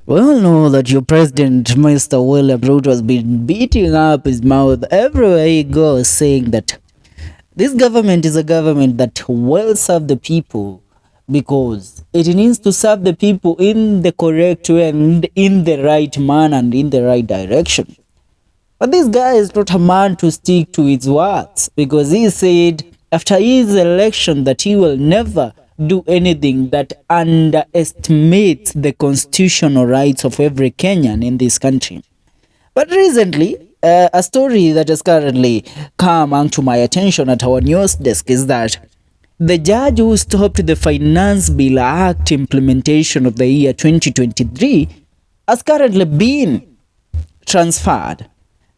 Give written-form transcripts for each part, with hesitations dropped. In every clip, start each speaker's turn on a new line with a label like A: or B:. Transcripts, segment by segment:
A: We all know that your president, Mr. William Ruto, has been beating up his mouth everywhere he goes, saying that this government is a government that will serve the people because it needs to serve the people in the correct way and in the right manner and in the right direction. But this guy is not a man to stick to his words, because he said after his election that he will never do anything that underestimates the constitutional rights of every Kenyan in this country. But recently, a story that has currently come onto my attention at our news desk is that the judge who stopped the Finance Bill Act implementation of the year 2023 has currently been transferred.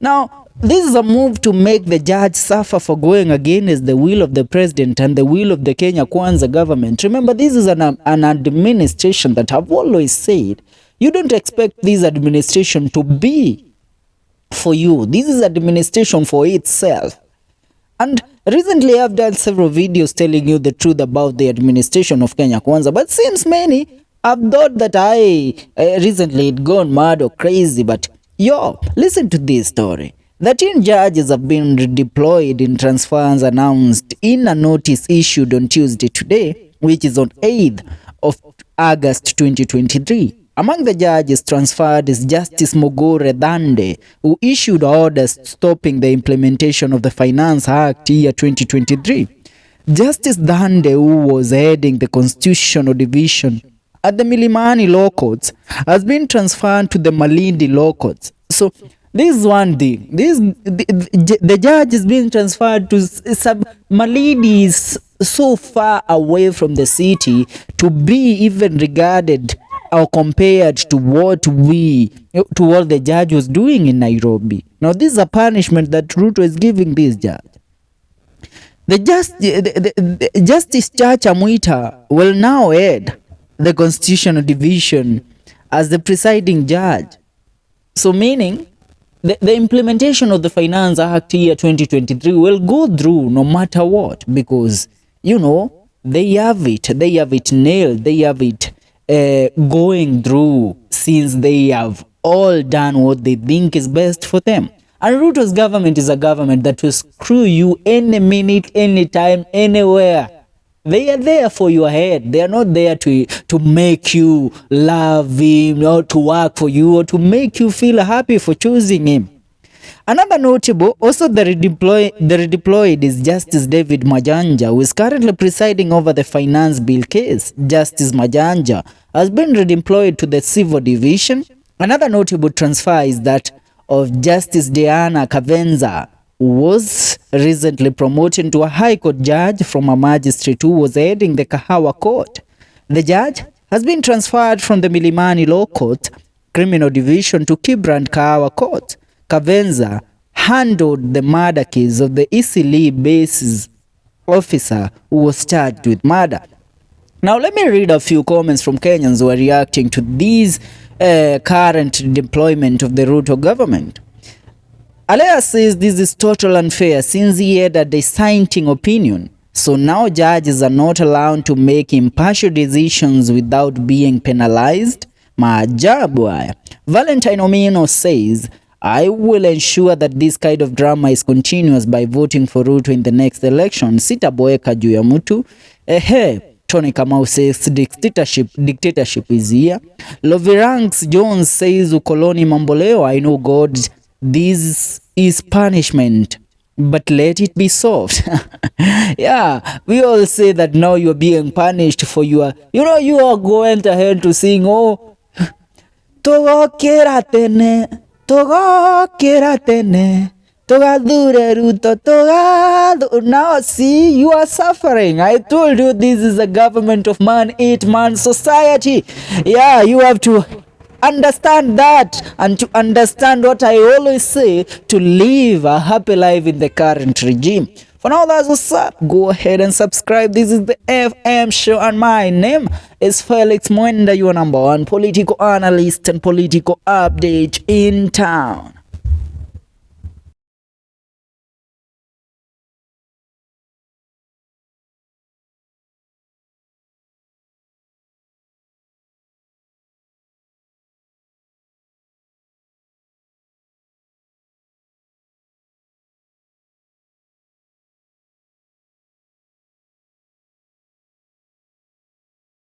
A: Now, this is a move to make the judge suffer for going against the will of the president and the will of the Kenya Kwanza government. Remember, this is an administration that I've always said, you don't expect this administration to be for you. This is administration for itself. And recently I've done several videos telling you the truth about the administration of Kenya Kwanza, but since many have thought that I recently had gone mad or crazy, but listen to this story. 13 judges have been redeployed in transfers announced in a notice issued on Tuesday today, which is on 8th of August 2023. Among the judges transferred is Justice Mogore Dande, who issued orders stopping the implementation of the Finance Act year 2023. Justice Dande, who was heading the Constitutional Division at the Milimani Law Courts, has been transferred to the Malindi Law Courts. So this is one thing. The judge is being transferred to Malindi is so far away from the city to be even regarded or compared to what the judge was doing in Nairobi. Now this is a punishment that Ruto is giving this judge. Justice Chacha Mwita will now head the Constitutional Division as the presiding judge. So meaning the implementation of the Finance Act year 2023 will go through no matter what, because they have it nailed, they have it going through, since they have all done what they think is best for them. And Ruto's government is a government that will screw you any minute, anytime, anywhere. They are there for your head. They are not there to make you love him or to work for you or to make you feel happy for choosing him. Another notable, also the redeployed is Justice David Majanja, who is currently presiding over the Finance Bill case. Justice Majanja has been redeployed to the Civil Division. Another notable transfer is that of Justice Diana Kavenza, who was recently promoted to a High Court judge from a magistrate who was heading the Kahawa Court. The judge has been transferred from the Milimani Law Court Criminal Division to Kibra and Kahawa Court. Kavenza handled the murder case of the Isili bases officer who was charged with murder. Now let me read a few comments from Kenyans who are reacting to this current deployment of the Ruto government. Alea says this is total unfair since he had a dissenting opinion. So now judges are not allowed to make impartial decisions without being penalized. Maajabu haya. Valentine Omino says, I will ensure that this kind of drama is continuous by voting for Ruto in the next election. Sitaboeka juu ya mtu. Tony Kamau says dictatorship is here. Loviranks Jones says ukoloni mamboleo. I know God, this is punishment, but let it be soft. Yeah, we all say that now you're being punished for your, you are going ahead to sing, oh, togo keratene, togadure Ruto, togadu. Now see, you are suffering. I told you this is a government of man, 8-man society. Yeah, you have to understand that, and to understand what I always say, to live a happy life in the current regime. For now, that's what's up. Go ahead and subscribe. This is the FM show, and my name is Felix Mwenda, your #1 political analyst and political update in town.